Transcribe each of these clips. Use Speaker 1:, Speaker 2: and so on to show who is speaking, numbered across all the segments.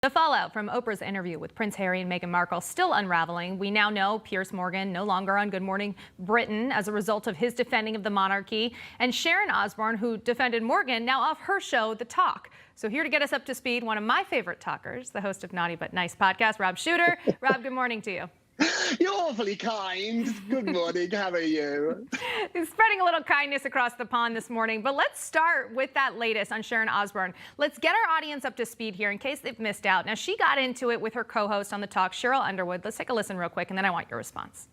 Speaker 1: The fallout from Oprah's interview with Prince Harry and Meghan Markle still unraveling. We now know Piers Morgan no longer on Good Morning Britain as a result of his defending of the monarchy, and Sharon Osbourne, who defended Morgan, now off her show, The Talk. So here to get us up to speed, one of my favorite talkers, the host of Naughty But Nice podcast, Rob Shooter. Rob, good morning to you.
Speaker 2: You're awfully kind. Good morning. How are you?
Speaker 1: Spreading a little kindness across the pond this morning. But let's start with that latest on Sharon Osbourne. Let's get our audience up to speed here in case they've missed out. Now, she got into it with her co-host on The Talk, Cheryl Underwood. Let's take a listen real quick, and then I want your response.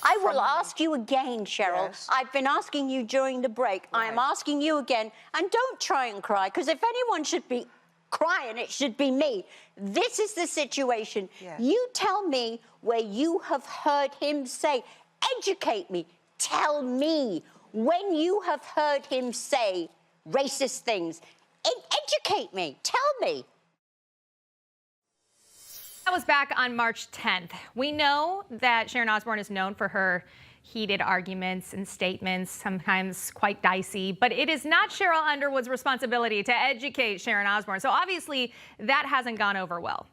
Speaker 3: I will ask you again, Cheryl. Yes. I've been asking you during the break. Right. I am asking you again. And don't try and cry, because if anyone should be crying, it should be me. This is the situation. Yes. You tell me where you have heard him say, educate me, tell me when you have heard him say racist things. Educate me, tell me.
Speaker 1: That was back on March 10th. We know that Sharon Osbourne is known for her heated arguments and statements, sometimes quite dicey, but it is not Cheryl Underwood's responsibility to educate Sharon Osbourne. So obviously that hasn't gone over well.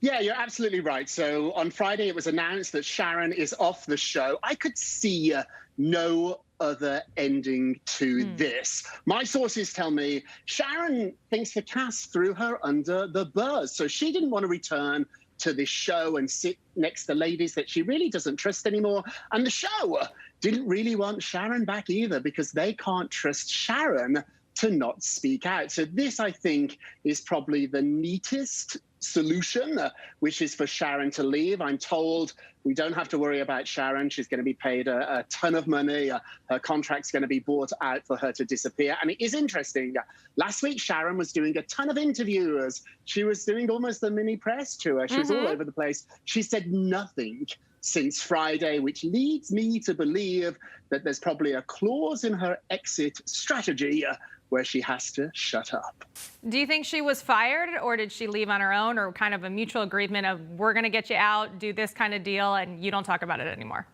Speaker 2: Yeah, you're absolutely right. So on Friday, it was announced that Sharon is off the show. I could see no other ending to this. My sources tell me Sharon thinks the cast threw her under the bus. So she didn't want to return to this show and sit next to ladies that she really doesn't trust anymore. And the show didn't really want Sharon back either, because they can't trust Sharon to not speak out. So this, I think, is probably the neatest solution, which is for Sharon to leave. I'm told we don't have to worry about Sharon. She's going to be paid a ton of money. Her contract's going to be bought out for her to disappear. And it is interesting. Last week, Sharon was doing a ton of interviews. She was doing almost a mini press tour. She was all over the place. She said nothing since Friday, which leads me to believe that there's probably a clause in her exit strategy where she has to shut up.
Speaker 1: Do you think she was fired, or did she leave on her own, or kind of a mutual agreement of we're going to get you out, do this kind of deal, and you don't talk about it anymore?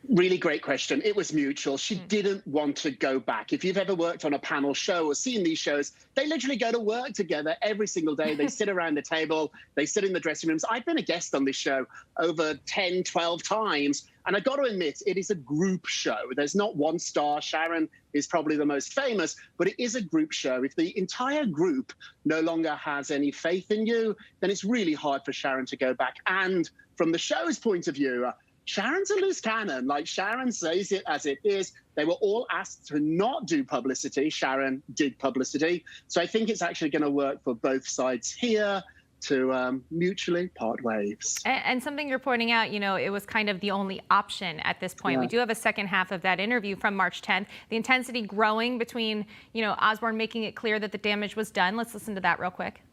Speaker 2: Really great question. It was mutual. She didn't want to go back. If you've ever worked on a panel show or seen these shows, they literally go to work together every single day. They sit around the table. They sit in the dressing rooms. I've been a guest on this show over 10, 12 times. And I got to admit, it is a group show. There's not one star. Sharon is probably the most famous, but it is a group show. If the entire group no longer has any faith in you, then it's really hard for Sharon to go back. And from the show's point of view, Sharon's a loose cannon. Like, Sharon says it as it is. They were all asked to not do publicity. Sharon did publicity. So I think it's actually going to work for both sides here to mutually part ways.
Speaker 1: And something you're pointing out, you know, it was kind of the only option at this point. Yeah. We do have a second half of that interview from March 10th. The intensity growing between, you know, Osbourne making it clear that the damage was done. Let's listen to that real quick.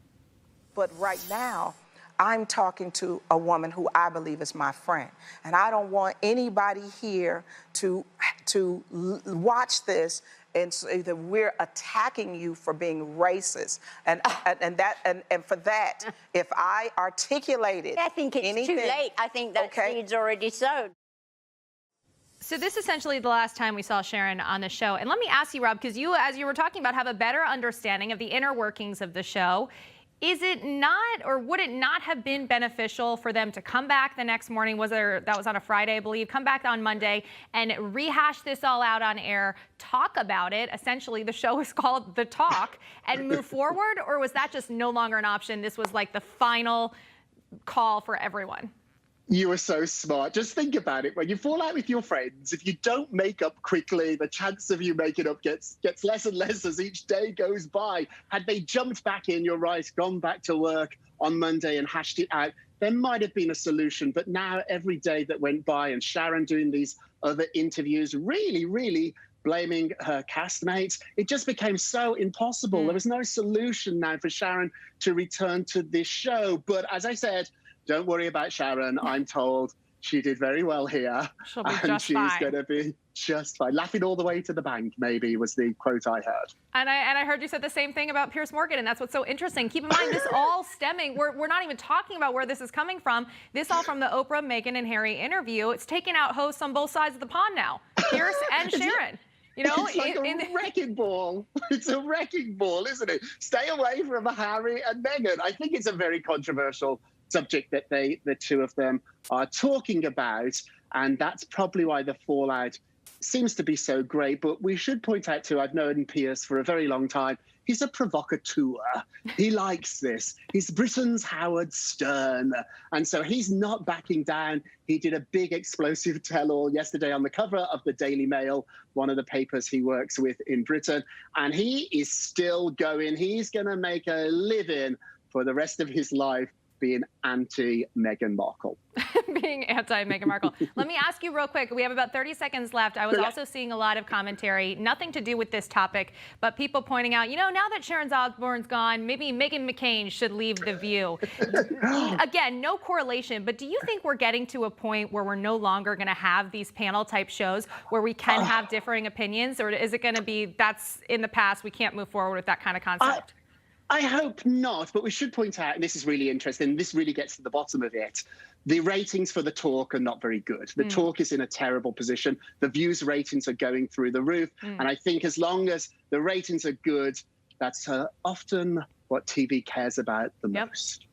Speaker 4: But right now, I'm talking to a woman who I believe is my friend. And I don't want anybody here to watch this and say that we're attacking you for being racist. And for that, if I articulated
Speaker 3: I think it's too late. I think that seed's already sown.
Speaker 1: So this is essentially the last time we saw Sharon on the show. And let me ask you, Rob, because you, as you were talking about, have a better understanding of the inner workings of the show. Is it not, or would it not have been beneficial for them to come back the next morning? That was on a Friday, I believe. Come back on Monday and rehash this all out on air, talk about it. Essentially, the show is called The Talk, and move forward? Or was that just no longer an option? This was like the final call for everyone.
Speaker 2: You are so smart. Just think about it. When you fall out with your friends, if you don't make up quickly, the chance of you making up gets less and less as each day goes by. Had they jumped back in, you're right, gone back to work on Monday and hashed it out, there might have been a solution. But now every day that went by and Sharon doing these other interviews, really blaming her castmates, it just became so impossible. There was no solution now for Sharon to return to this show. But as I said, don't worry about Sharon. I'm told she did very well here.
Speaker 1: She'll be just fine.
Speaker 2: She's going to be just fine. Laughing all the way to the bank, maybe, was the quote I heard.
Speaker 1: And I heard you said the same thing about Piers Morgan, and that's what's so interesting. Keep in mind, this all stemming, we're not even talking about where this is coming from. This all from the Oprah, Meghan, and Harry interview. It's taking out hosts on both sides of the pond now, Piers and Sharon. You know,
Speaker 2: it's like a wrecking ball. It's a wrecking ball, isn't it? Stay away from Harry and Meghan. I think it's a very controversial subject that the two of them are talking about, and that's probably why the fallout seems to be so great. But we should point out too, I've known Piers for a very long time. He's a provocateur. He likes this. He's Britain's Howard Stern. And so he's not backing down. He did a big explosive tell-all yesterday on the cover of the Daily Mail, one of the papers he works with in Britain. And he is still going. He's going to make a living for the rest of his life being anti-Meghan Markle.
Speaker 1: Being anti-Meghan Markle. Let me ask you real quick. We have about 30 seconds left. I was also seeing a lot of commentary, nothing to do with this topic, but people pointing out, you know, now that Sharon Osbourne's gone, maybe Meghan McCain should leave The View. Again, no correlation, but do you think we're getting to a point where we're no longer going to have these panel-type shows where we can have differing opinions, or is it going to be that's in the past, we can't move forward with that kind of concept?
Speaker 2: I hope not, but we should point out, and this is really interesting, this really gets to the bottom of it, the ratings for The Talk are not very good. The Talk is in a terrible position. The View's ratings are going through the roof. And I think as long as the ratings are good, that's often what TV cares about the most.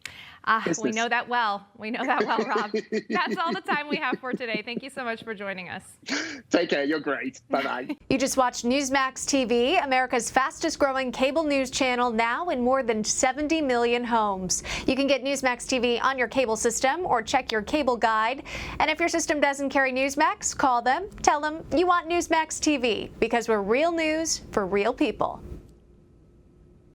Speaker 1: We know that well. We know that well, Rob. That's all the time we have for today. Thank you so much for joining us.
Speaker 2: Take care. You're great. Bye-bye.
Speaker 5: You just watched Newsmax TV, America's fastest growing cable news channel, now in more than 70 million homes. You can get Newsmax TV on your cable system or check your cable guide. And if your system doesn't carry Newsmax, call them. Tell them you want Newsmax TV, because we're real news for real people.